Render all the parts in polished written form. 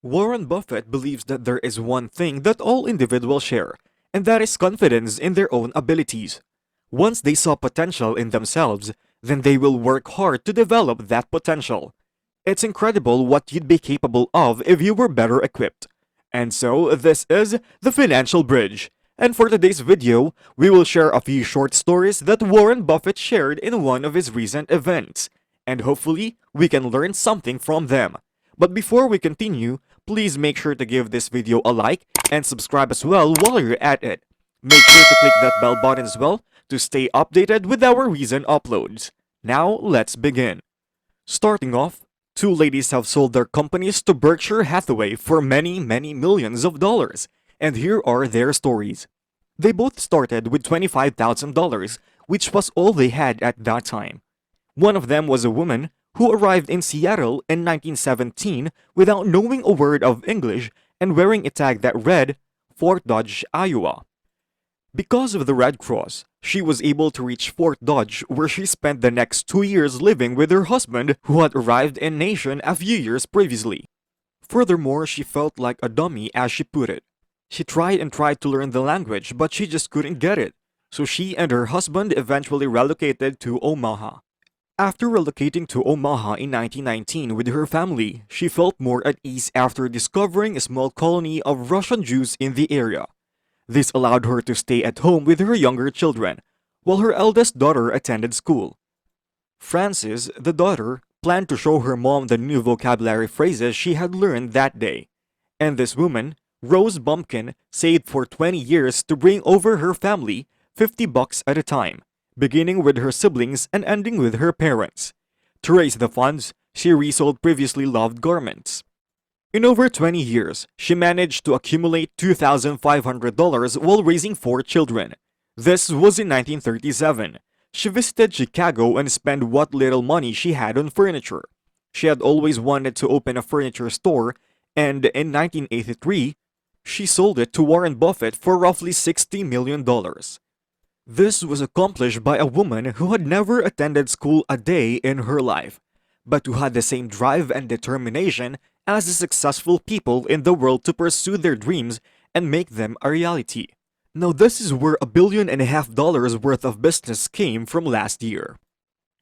Warren Buffett believes that there is one thing that all individuals share, and that is confidence in their own abilities. Once they saw potential in themselves, then they will work hard to develop that potential. It's incredible what you'd be capable of if you were better equipped. And so, this is The Financial Bridge. And for today's video, we will share a few short stories that Warren Buffett shared in one of his recent events. And hopefully, we can learn something from them. But before we continue, please make sure to give this video a like and subscribe as well while you're at it. Make sure to click that bell button as well to stay updated with our recent uploads. Now, let's begin. Starting off, two ladies have sold their companies to Berkshire Hathaway for many millions of dollars, and here are their stories. They both started with $25,000, which was all they had at that time. One of them was a woman who arrived in Seattle in 1917 without knowing a word of English and wearing a tag that read, Fort Dodge, Iowa. Because of the Red Cross, she was able to reach Fort Dodge, where she spent the next 2 years living with her husband who had arrived in nation a few years previously. Furthermore, she felt like a dummy, as she put it. She tried to learn the language, but she just couldn't get it, so she and her husband eventually relocated to Omaha. After relocating to Omaha in 1919 with her family, she felt more at ease after discovering a small colony of Russian Jews in the area. This allowed her to stay at home with her younger children, while her eldest daughter attended school. Frances, the daughter, planned to show her mom the new vocabulary phrases she had learned that day. And this woman, Rose Bumpkin, saved for 20 years to bring over her family $50 at a time, beginning with her siblings and ending with her parents. To raise the funds, she resold previously loved garments. In over 20 years, she managed to accumulate $2,500 while raising 4 children. This was in 1937. She visited Chicago and spent what little money she had on furniture. She had always wanted to open a furniture store, and in 1983, she sold it to Warren Buffett for roughly $60 million. This was accomplished by a woman who had never attended school a day in her life, but who had the same drive and determination as the successful people in the world to pursue their dreams and make them a reality. Now this is where $1.5 billion worth of business came from last year.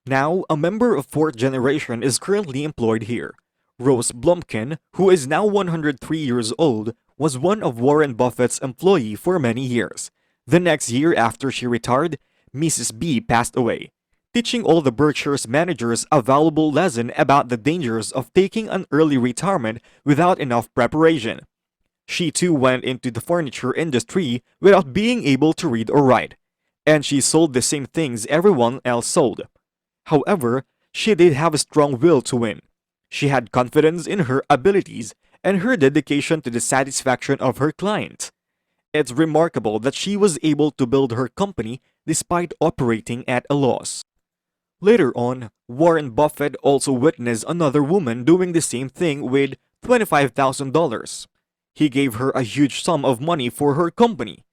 Now, a member of fourth generation is currently employed here. Rose Blumkin, who is now 103 years old, was one of Warren Buffett's employees for many years. The next year after she retired, Mrs. B passed away, teaching all the Berkshire's managers a valuable lesson about the dangers of taking an early retirement without enough preparation. She too went into the furniture industry without being able to read or write, and she sold the same things everyone else sold. However, she did have a strong will to win. She had confidence in her abilities and her dedication to the satisfaction of her clients. It's remarkable that she was able to build her company despite operating at a loss. Later on, Warren Buffett also witnessed another woman doing the same thing with $25,000. He gave her a huge sum of money for her company.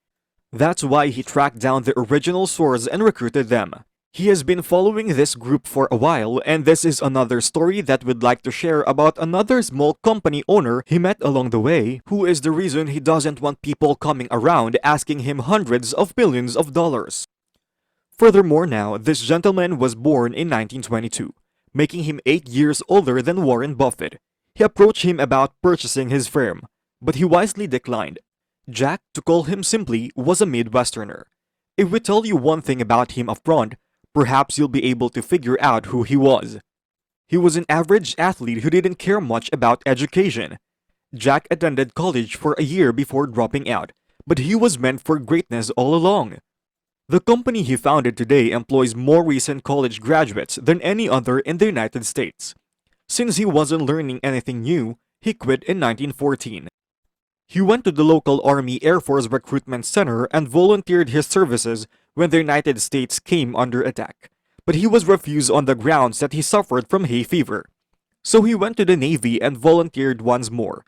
That's why he tracked down the original source and recruited them. He has been following this group for a while, and this is another story that we'd like to share about another small company owner he met along the way, who is the reason he doesn't want people coming around asking him hundreds of billions of dollars. Furthermore now, this gentleman was born in 1922, making him 8 years older than Warren Buffett. He approached him about purchasing his firm, but he wisely declined. Jack, to call him simply, was a Midwesterner. If we tell you one thing about him upfront, perhaps you'll be able to figure out who he was. He was an average athlete who didn't care much about education. Jack attended college for a year before dropping out, but he was meant for greatness all along. The company he founded today employs more recent college graduates than any other in the United States. Since he wasn't learning anything new, he quit in 1914. He went to the local Army Air Force Recruitment Center and volunteered his services when the United States came under attack, but he was refused on the grounds that he suffered from hay fever. So he went to the Navy and volunteered once more,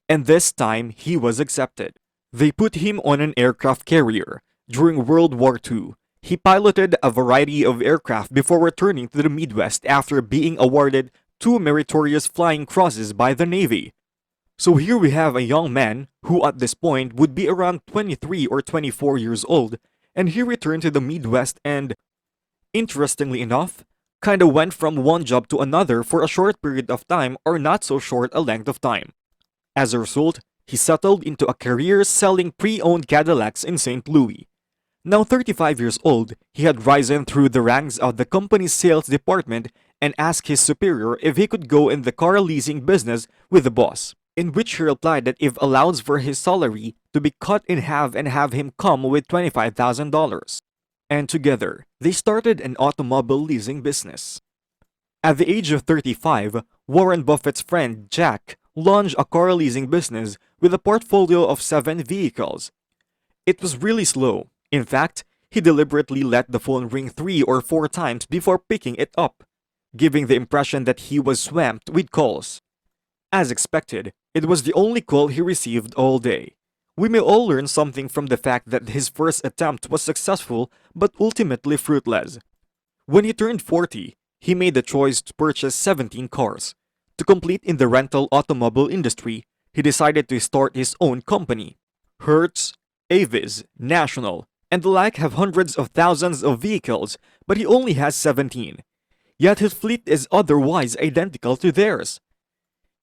and this time he was accepted. They put him on an aircraft carrier. During World War II, he piloted a variety of aircraft before returning to the Midwest after being awarded 2 meritorious flying crosses by the Navy. So here we have a young man who at this point would be around 23 or 24 years old, and he returned to the Midwest and, interestingly enough, kinda went from one job to another for a short period of time or not so short a length of time. As a result, he settled into a career selling pre-owned Cadillacs in St. Louis. Now 35 years old, he had risen through the ranks of the company's sales department and asked his superior if he could go in the car leasing business with the boss, in which he replied that if allowed for his salary to be cut in half and have him come with $25,000. And together, they started an automobile leasing business. At the age of 35, Warren Buffett's friend Jack launched a car leasing business with a portfolio of 7 vehicles. It was really slow. In fact, he deliberately let the phone ring 3 or 4 times before picking it up, giving the impression that he was swamped with calls. As expected, it was the only call he received all day. We may all learn something from the fact that his first attempt was successful but ultimately fruitless. When he turned 40, he made the choice to purchase 17 cars. To compete in the rental automobile industry, he decided to start his own company. Hertz, Avis, National, and the like have hundreds of thousands of vehicles, but he only has 17. Yet his fleet is otherwise identical to theirs.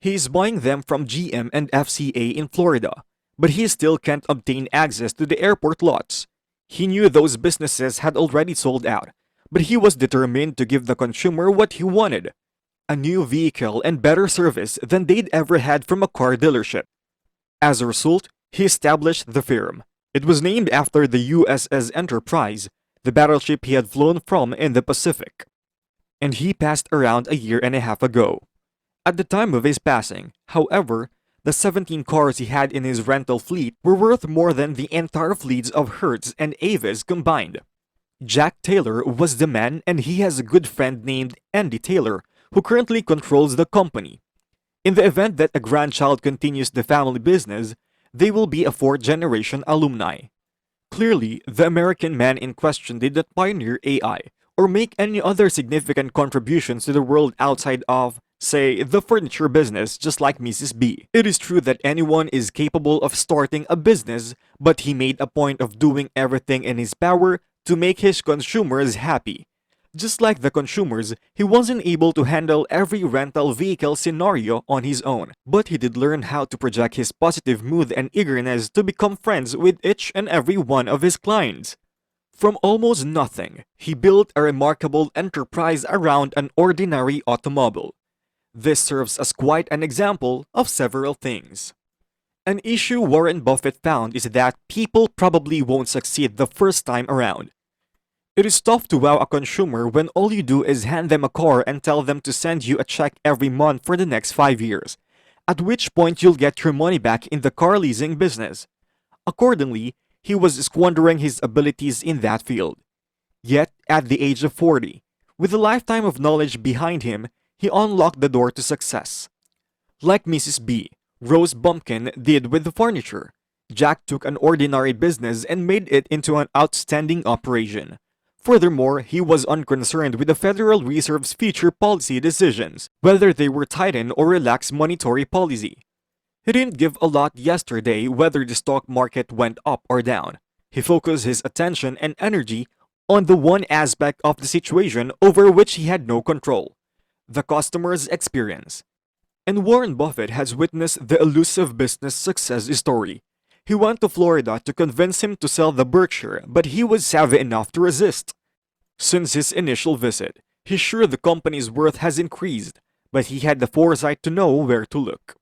He is buying them from GM and FCA in Florida, but he still can't obtain access to the airport lots. He knew those businesses had already sold out, but he was determined to give the consumer what he wanted: a new vehicle and better service than they'd ever had from a car dealership. As a result, he established the firm. It was named after the USS Enterprise, the battleship he had flown from in the Pacific. And he passed around a year and a half ago. At the time of his passing, however, the 17 cars he had in his rental fleet were worth more than the entire fleets of Hertz and Avis combined. Jack Taylor was the man, and he has a good friend named Andy Taylor, who currently controls the company. In the event that a grandchild continues the family business, they will be a 4th-generation alumni. Clearly, the American man in question did not pioneer AI or make any other significant contributions to the world outside of, say, the furniture business, just like Mrs. B. It is true that anyone is capable of starting a business, but he made a point of doing everything in his power to make his consumers happy. Just like the consumers, he wasn't able to handle every rental vehicle scenario on his own, but he did learn how to project his positive mood and eagerness to become friends with each and every one of his clients. From almost nothing, he built a remarkable enterprise around an ordinary automobile. This serves as quite an example of several things. An issue Warren Buffett found is that people probably won't succeed the first time around. It is tough to wow a consumer when all you do is hand them a car and tell them to send you a check every month for the next 5 years, at which point you'll get your money back in the car leasing business. Accordingly, he was squandering his abilities in that field. Yet, at the age of 40, with a lifetime of knowledge behind him, he unlocked the door to success. Like Mrs. B, Rose Bumpkin did with the furniture, Jack took an ordinary business and made it into an outstanding operation. Furthermore, he was unconcerned with the Federal Reserve's future policy decisions, whether they were tighten or relax monetary policy. He didn't give a lot yesterday whether the stock market went up or down. He focused his attention and energy on the one aspect of the situation over which he had no control: the customer's experience. And Warren Buffett has witnessed the elusive business success story. He went to Florida to convince him to sell the Berkshire, but he was savvy enough to resist. Since his initial visit, he's sure the company's worth has increased, but he had the foresight to know where to look.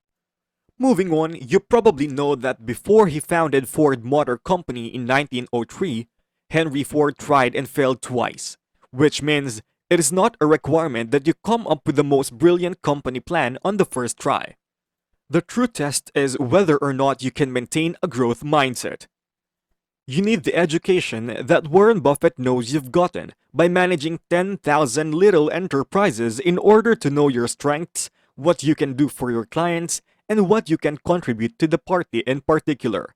Moving on, you probably know that before he founded Ford Motor Company in 1903, Henry Ford tried and failed twice, which means it is not a requirement that you come up with the most brilliant company plan on the first try. The true test is whether or not you can maintain a growth mindset. You need the education that Warren Buffett knows you've gotten by managing 10,000 little enterprises in order to know your strengths, what you can do for your clients, and what you can contribute to the party in particular.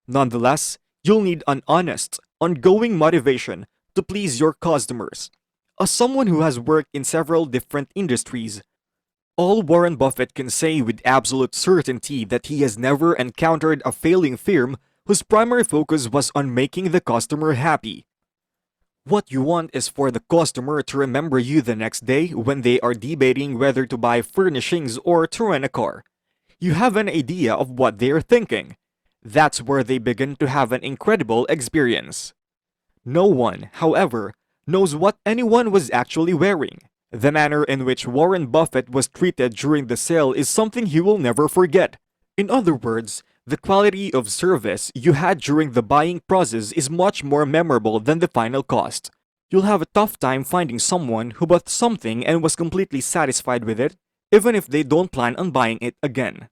Nonetheless, you'll need an honest, ongoing motivation to please your customers. As someone who has worked in several different industries, All Warren Buffett can say with absolute certainty that he has never encountered a failing firm whose primary focus was on making the customer happy. What you want is for the customer to remember you the next day when they are debating whether to buy furnishings or to rent a car. You have an idea of what they are thinking. That's where they begin to have an incredible experience. No one, however, knows what anyone was actually wearing. The manner in which Warren Buffett was treated during the sale is something he will never forget. In other words, the quality of service you had during the buying process is much more memorable than the final cost. You'll have a tough time finding someone who bought something and was completely satisfied with it, even if they don't plan on buying it again.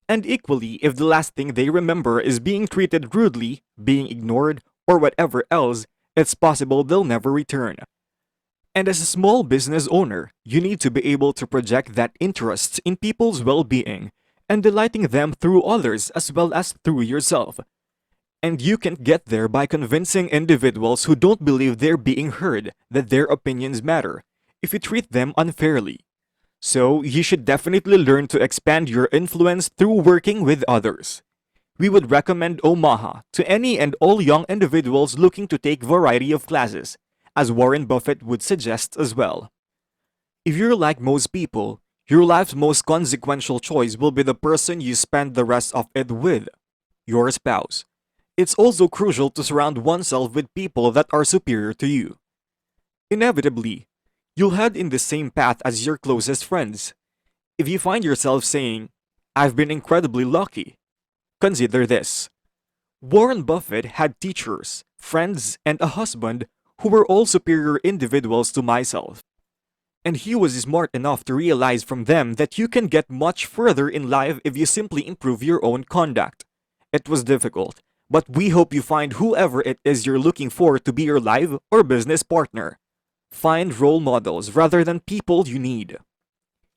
And equally, if the last thing they remember is being treated rudely, being ignored, or whatever else, it's possible they'll never return. And as a small business owner, you need to be able to project that interest in people's well-being and delighting them through others as well as through yourself. And you can get there by convincing individuals who don't believe they're being heard that their opinions matter if you treat them unfairly. So, you should definitely learn to expand your influence through working with others. We would recommend Omaha to any and all young individuals looking to take variety of classes, as Warren Buffett would suggest as well. If you're like most people, your life's most consequential choice will be the person you spend the rest of it with, your spouse. It's also crucial to surround oneself with people that are superior to you. Inevitably, you'll head in the same path as your closest friends. If you find yourself saying, "I've been incredibly lucky," consider this. Warren Buffett had teachers, friends, and a husband who were all superior individuals to myself. And he was smart enough to realize from them that you can get much further in life if you simply improve your own conduct. It was difficult, but we hope you find whoever it is you're looking for to be your life or business partner. Find role models rather than people you need.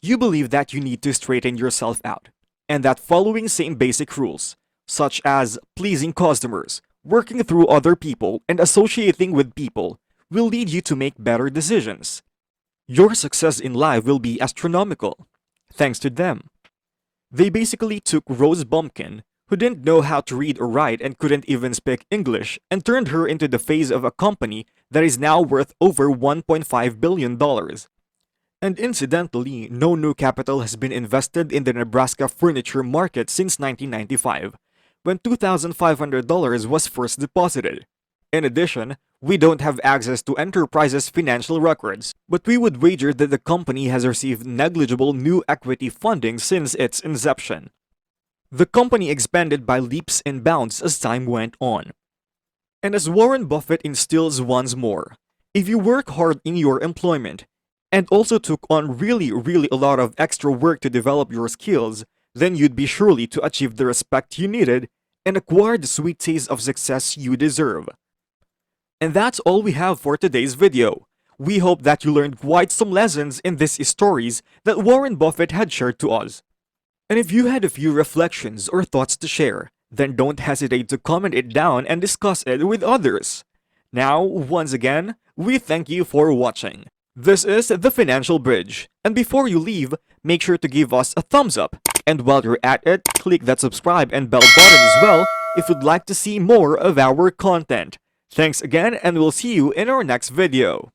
You believe that you need to straighten yourself out, and that following same basic rules, such as pleasing customers, working through other people, and associating with people, will lead you to make better decisions. Your success in life will be astronomical, thanks to them. They basically took Rose Bumpkin, who didn't know how to read or write and couldn't even speak English, and turned her into the face of a company that is now worth over $1.5 billion. And incidentally, no new capital has been invested in the Nebraska furniture market since 1995, when $2,500 was first deposited. In addition, we don't have access to Enterprise's financial records, but we would wager that the company has received negligible new equity funding since its inception. The company expanded by leaps and bounds as time went on. And as Warren Buffett instills once more, if you work hard in your employment, and also took on really a lot of extra work to develop your skills, then you'd be surely to achieve the respect you needed and acquire the sweet taste of success you deserve. And that's all we have for today's video. We hope that you learned quite some lessons in these stories that Warren Buffett had shared to us. And if you had a few reflections or thoughts to share, then don't hesitate to comment it down and discuss it with others. Now, once again, we thank you for watching. This is The Financial Bridge, and before you leave, make sure to give us a thumbs up. And while you're at it, click that subscribe and bell button as well if you'd like to see more of our content. Thanks again, and we'll see you in our next video.